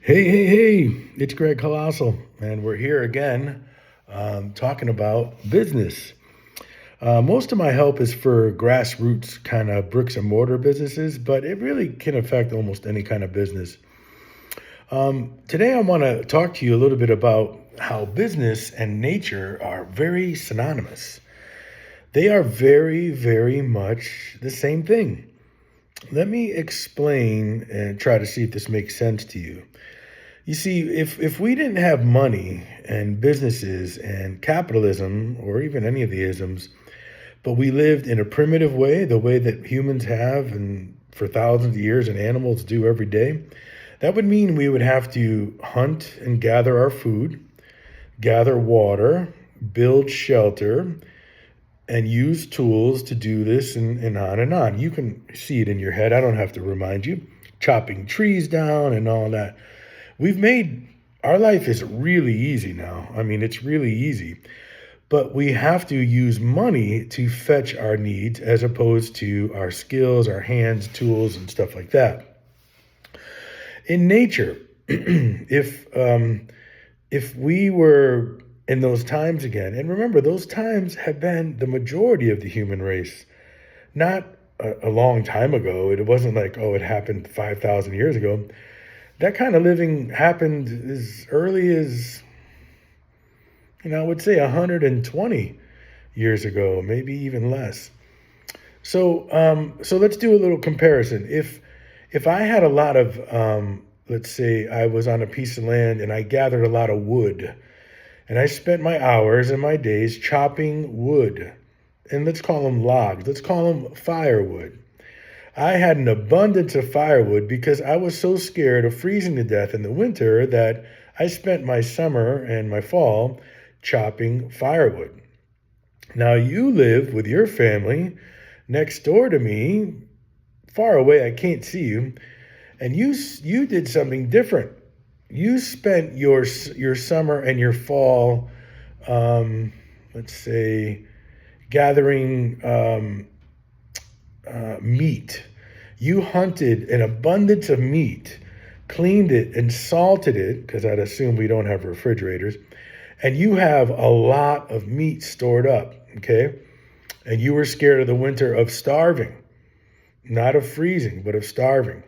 Hey, it's Greg Colossale, and we're here again talking about business. Most of my help is for grassroots kind of bricks and mortar businesses, but it really can affect almost any kind of business. Today, I want to talk to you a little bit about how business and nature are very synonymous. They are very, very much the same thing. Let me explain and try to see if this makes sense to you. You see, if we didn't have money and businesses and capitalism or even any of the isms, but we lived in a primitive way, the way that humans have and for thousands of years and animals do every day, that would mean we would have to hunt and gather our food, gather water, build shelter, and use tools to do this and on and on. You can see it in your head. I don't have to remind you. Chopping trees down and all that. We've made our life is really easy now. I mean, it's really easy. But we have to use money to fetch our needs as opposed to our skills, our hands, tools, and stuff like that. In nature, if we were in those times again, and remember, those times have been the majority of the human race, not a long time ago. It wasn't like, oh, it happened 5,000 years ago. That kind of living happened as early as, I would say 120 years ago, maybe even less. So let's do a little comparison. If I had a lot of, let's say I was on a piece of land and I gathered a lot of wood, and I spent my hours and my days chopping wood, and let's call them logs, let's call them firewood. I had an abundance of firewood because I was so scared of freezing to death in the winter that I spent my summer and my fall chopping firewood. Now you live with your family next door to me, far away, I can't see you, and you did something different. You spent your summer and your fall, let's say, gathering meat. You hunted an abundance of meat, cleaned it and salted it, because I'd assume we don't have refrigerators, and you have a lot of meat stored up, okay? And you were scared of the winter of starving, not of freezing, but of starving.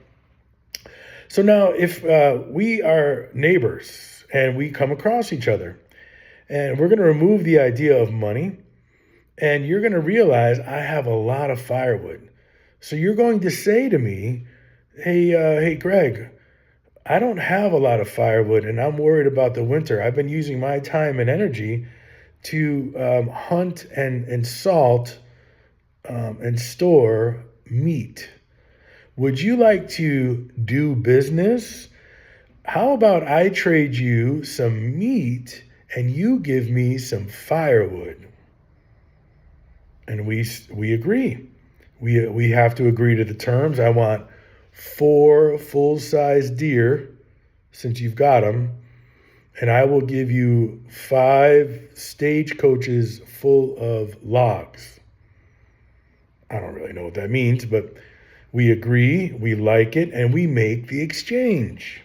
So now if we are neighbors and we come across each other, and we're going to remove the idea of money, and you're going to realize I have a lot of firewood. So you're going to say to me, hey, Greg, I don't have a lot of firewood and I'm worried about the winter. I've been using my time and energy to hunt and salt and store meat. Would you like to do business? How about I trade you some meat and you give me some firewood? And we agree. We have to agree to the terms. I want 4 full-size deer, since you've got them, and I will give you 5 stagecoaches full of logs. I don't really know what that means, but we agree, we like it, and we make the exchange.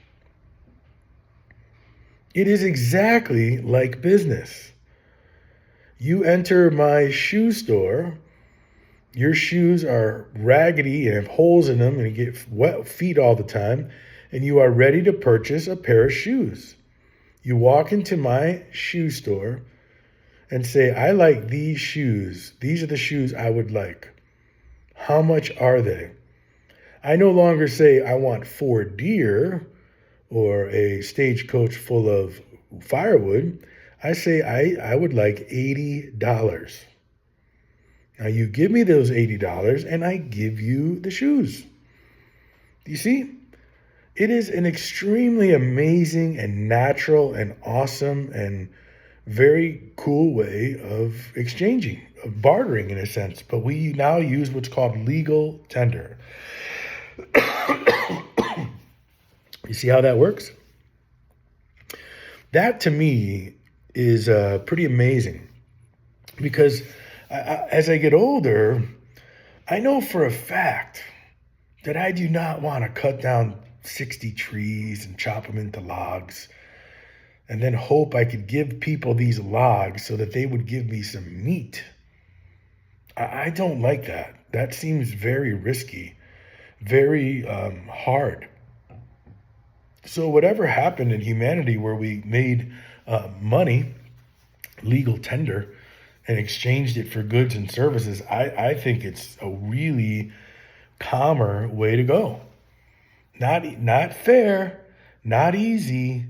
It is exactly like business. You enter my shoe store. Your shoes are raggedy and have holes in them and you get wet feet all the time, and you are ready to purchase a pair of shoes. You walk into my shoe store and say, I like these shoes. These are the shoes I would like. How much are they? I no longer say I want 4 deer or a stagecoach full of firewood. I say I would like $80. Now you give me those $80 and I give you the shoes. Do you see? It is an extremely amazing and natural and awesome and very cool way of exchanging, of bartering in a sense. But we now use what's called legal tender. You see how that works? That to me is pretty amazing because as I get older, I know for a fact that I do not want to cut down 60 trees and chop them into logs and then hope I could give people these logs so that they would give me some meat. I don't like that. That seems very risky, very hard. So whatever happened in humanity where we made money, legal tender, and exchanged it for goods and services, I think it's a really calmer way to go. Not fair, not easy,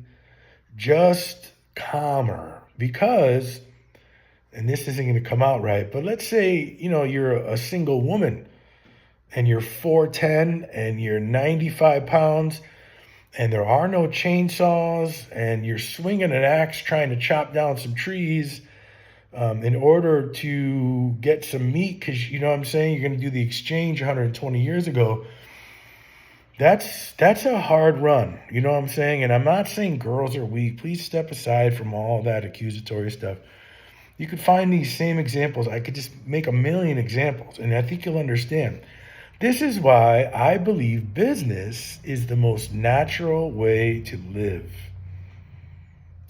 just calmer. Because, and this isn't going to come out right, but let's say, you're a single woman and you're 4'10" and you're 95 pounds and there are no chainsaws and you're swinging an axe trying to chop down some trees in order to get some meat, because you know what I'm saying, you're going to do the exchange 120 years ago. That's a hard run, you know what I'm saying? And I'm not saying girls are weak. Please step aside from all that accusatory stuff. You could find these same examples. I could just make a million examples, and I think you'll understand. This is why I believe business is the most natural way to live.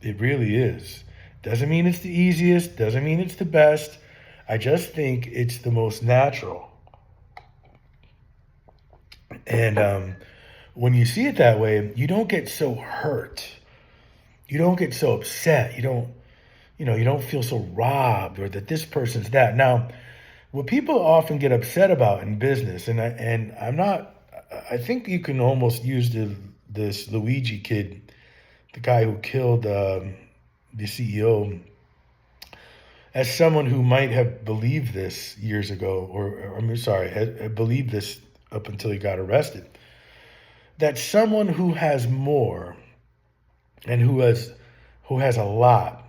It really is. Doesn't mean it's the easiest, doesn't mean it's the best. I just think it's the most natural. And when you see it that way, you don't get so hurt. You don't get so upset. You don't feel so robbed or that this person's that. Now, what people often get upset about in business, I think you can almost use this Luigi kid, the guy who killed the CEO, as someone who might have believed this years ago, had believed this up until he got arrested, that someone who has more and who has a lot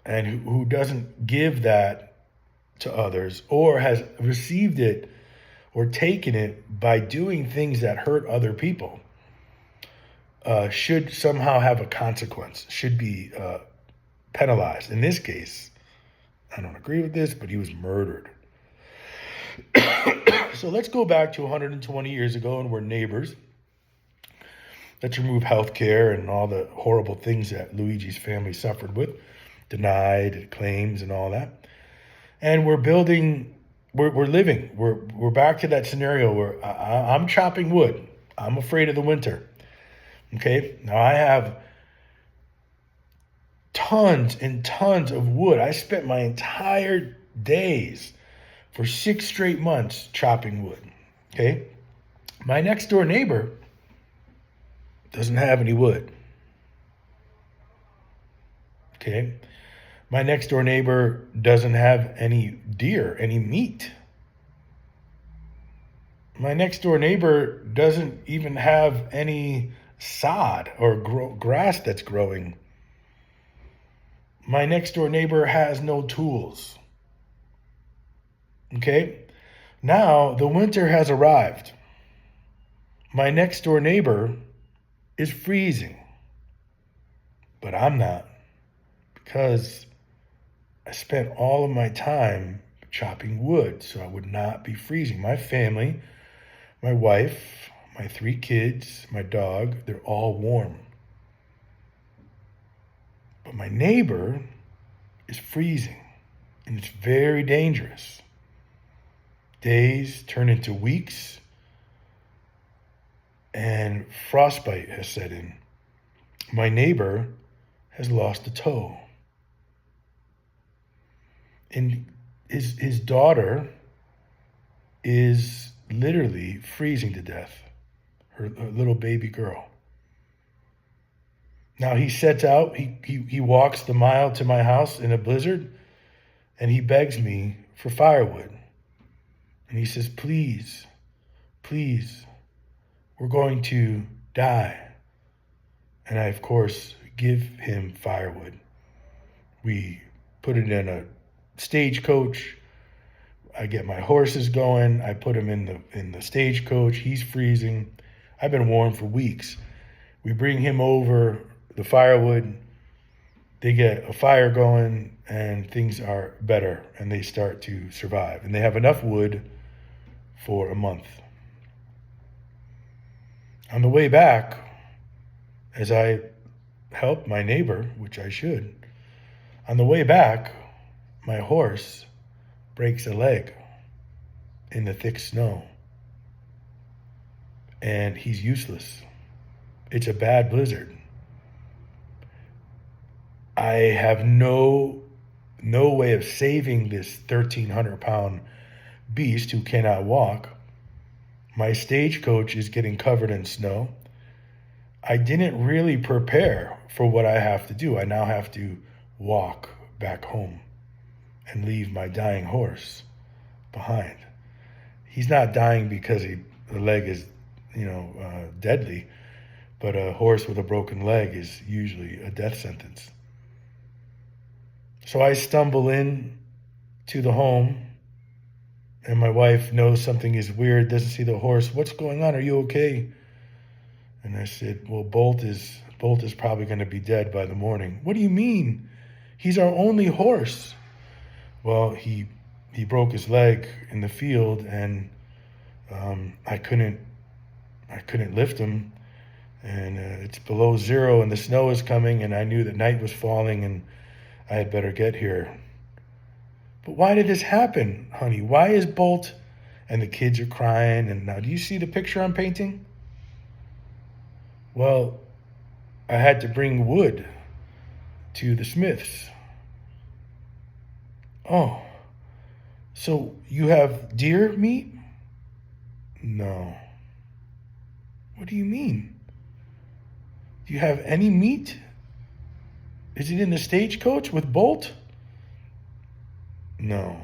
and who doesn't give that to others or has received it or taken it by doing things that hurt other people should somehow have a consequence, should be penalized. In this case, I don't agree with this, but he was murdered. So let's go back to 120 years ago, and we're neighbors. Let's remove healthcare and all the horrible things that Luigi's family suffered with, denied claims and all that. And we're living. We're back to that scenario where I'm chopping wood. I'm afraid of the winter. Okay, now I have tons and tons of wood. I spent my entire days for 6 straight months chopping wood. Okay, my next door neighbor doesn't have any wood. Okay, my next door neighbor doesn't have any deer, any meat. My next door neighbor doesn't even have any sod or grass that's growing. My next door neighbor has no tools. Okay, now the winter has arrived. My next door neighbor is freezing, but I'm not, because I spent all of my time chopping wood so I would not be freezing. My family, my wife, my 3 kids, my dog, they're all warm. But my neighbor is freezing, and it's very dangerous. Days turn into weeks, and frostbite has set in. My neighbor has lost a toe. And his daughter is literally freezing to death, her little baby girl. Now he sets out, he walks the mile to my house in a blizzard, and he begs me for firewood. And he says, please, we're going to die. And I, of course, give him firewood. We put it in a stagecoach. I get my horses going. I put him in the stagecoach. He's freezing. I've been warm for weeks. We bring him over the firewood. They get a fire going, and things are better, and they start to survive. And they have enough wood for a month. On the way back, as I helped my neighbor, which I should, on the way back, my horse breaks a leg in the thick snow, and he's useless. It's a bad blizzard. I have no way of saving this 1,300-pound beast who cannot walk. My stagecoach is getting covered in snow. I didn't really prepare for what I have to do. I now have to walk back home and leave my dying horse behind. He's not dying because the leg is, deadly, but a horse with a broken leg is usually a death sentence. So I stumble in to the home, and my wife knows something is weird, doesn't see the horse. What's going on? Are you okay? And I said, well, Bolt is probably going to be dead by the morning. What do you mean? He's our only horse. Well, he broke his leg in the field, and I couldn't lift him. And it's below zero, and the snow is coming, and I knew that night was falling, and I had better get here. But why did this happen, honey? Why is Bolt? And the kids are crying. And now, do you see the picture I'm painting? Well, I had to bring wood to the smiths. Oh, so you have deer meat? No. What do you mean? Do you have any meat? Is it in the stagecoach with Bolt? No.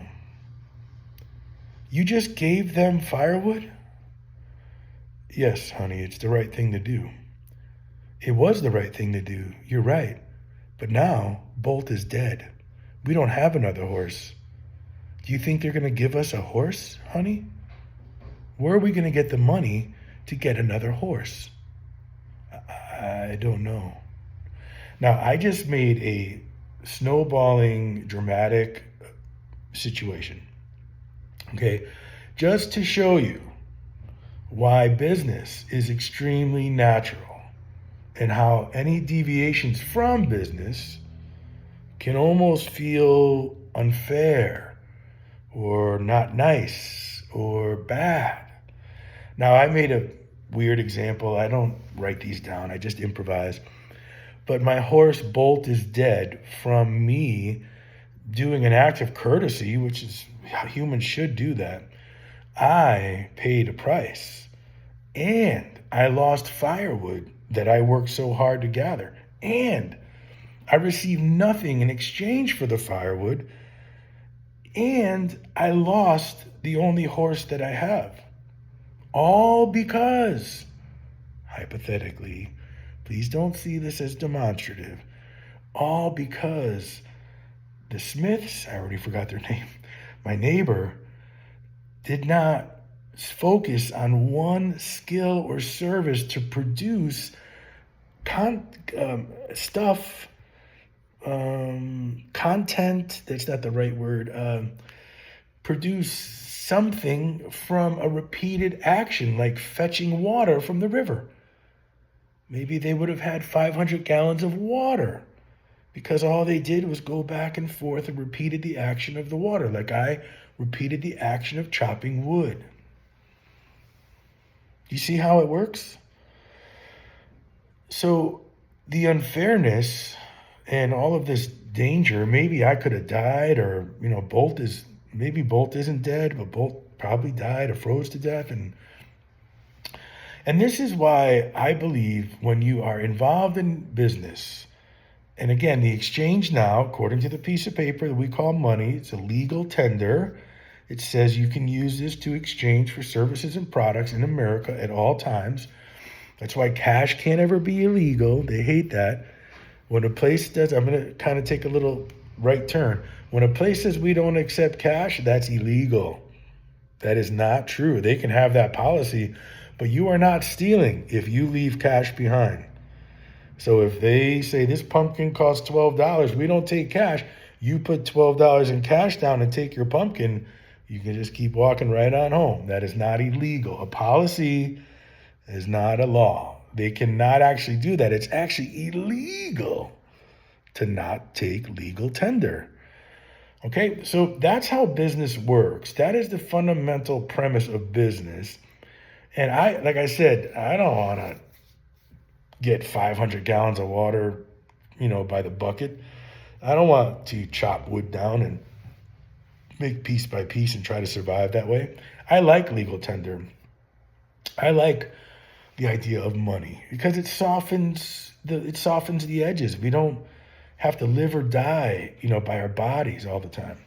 You just gave them firewood? Yes, honey, it's the right thing to do. It was the right thing to do. You're right. But now, Bolt is dead. We don't have another horse. Do you think they're going to give us a horse, honey? Where are we going to get the money to get another horse? I don't know. Now, I just made a snowballing, dramatic situation, okay? Just to show you why business is extremely natural and how any deviations from business can almost feel unfair or not nice or bad. Now, I made a weird example. I don't write these down. I just improvise. But my horse Bolt is dead from me doing an act of courtesy, which is how humans should do that. I paid a price, and I lost firewood that I worked so hard to gather, and I received nothing in exchange for the firewood, and I lost the only horse that I have. All because, hypothetically, please don't see this as demonstrative, all because the Smiths, I already forgot their name, my neighbor, did not focus on one skill or service to produce content, that's not the right word, produce something from a repeated action, like fetching water from the river. Maybe they would have had 500 gallons of water because all they did was go back and forth and repeated the action of the water, like I repeated the action of chopping wood. You see how it works? So the unfairness and all of this danger, maybe I could have died, or, maybe Bolt isn't dead, but Bolt probably died or froze to death. And this is why I believe when you are involved in business, and again, the exchange now, according to the piece of paper that we call money, it's a legal tender. It says you can use this to exchange for services and products in America at all times. That's why cash can't ever be illegal. They hate that. When a place does, I'm going to kind of take a little right turn. When a place says we don't accept cash, that's illegal. That is not true. They can have that policy, but you are not stealing if you leave cash behind. So if they say this pumpkin costs $12, we don't take cash, you put $12 in cash down and take your pumpkin, you can just keep walking right on home. That is not illegal. A policy is not a law. They cannot actually do that. It's actually illegal to not take legal tender. Okay, so that's how business works. That is the fundamental premise of business. And like I said, I don't want to get 500 gallons of water, by the bucket. I don't want to chop wood down and make piece by piece and try to survive that way. I like legal tender. I like the idea of money because it softens the edges. We don't have to live or die, by our bodies all the time.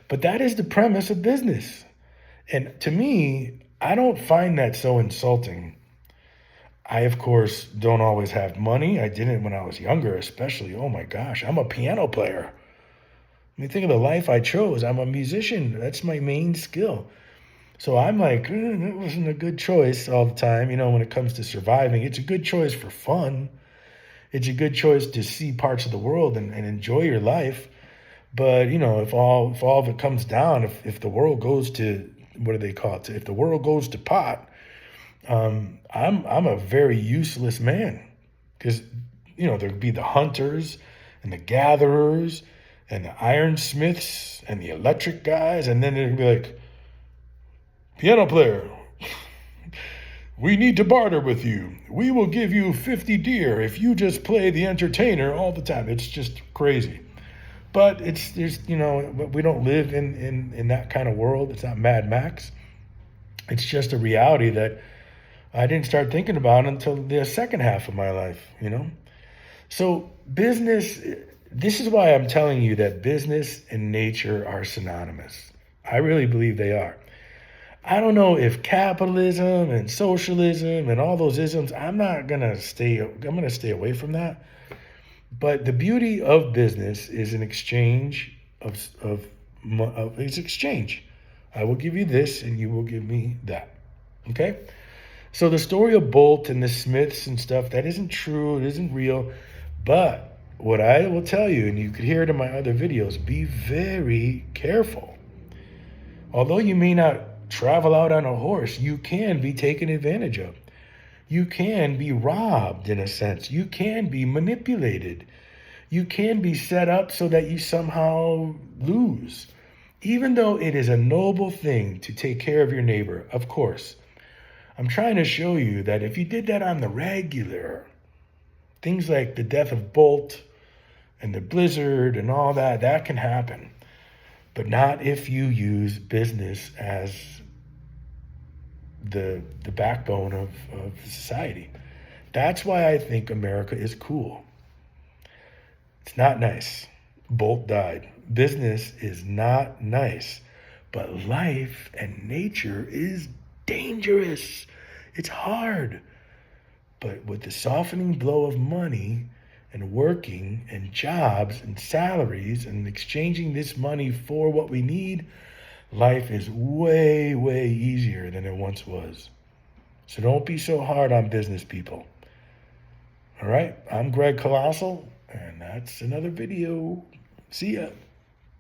But that is the premise of business. And to me, I don't find that so insulting. I, of course, don't always have money. I didn't when I was younger, especially. Oh my gosh, I'm a piano player. I mean, think of the life I chose. I'm a musician. That's my main skill. So I'm like, that wasn't a good choice all the time. When it comes to surviving, it's a good choice for fun. It's a good choice to see parts of the world and enjoy your life. But, if all of it comes down, if the world goes to, what do they call it? If the world goes to pot, I'm a very useless man because, there'd be the hunters and the gatherers and the ironsmiths and the electric guys. And then it'd be like, piano player, we need to barter with you. We will give you 50 deer if you just play the entertainer all the time. It's just crazy. But we don't live in that kind of world. It's not Mad Max. It's just a reality that I didn't start thinking about until the second half of my life, So business, this is why I'm telling you that business and nature are synonymous. I really believe they are. I don't know if capitalism and socialism and all those isms, I'm going to stay away from that. But the beauty of business is an exchange it's exchange. I will give you this and you will give me that. Okay? So the story of Bolt and the Smiths and stuff, that isn't true. It isn't real. But what I will tell you, and you could hear it in my other videos, be very careful. Although you may not travel out on a horse, you can be taken advantage of. You can be robbed in a sense. You can be manipulated. You can be set up so that you somehow lose. Even though it is a noble thing to take care of your neighbor, of course, I'm trying to show you that if you did that on the regular, things like the death of Bolt and the blizzard and all that, that can happen. But not if you use business as the backbone of society. That's why I think America is cool. It's not nice. Bolt died. Business is not nice. But life and nature is dangerous. It's hard. But with the softening blow of money and working and jobs and salaries and exchanging this money for what we need, life is way, way easier than it once was. So don't be so hard on business people. All right, I'm Greg Colossale, and that's another video. See ya.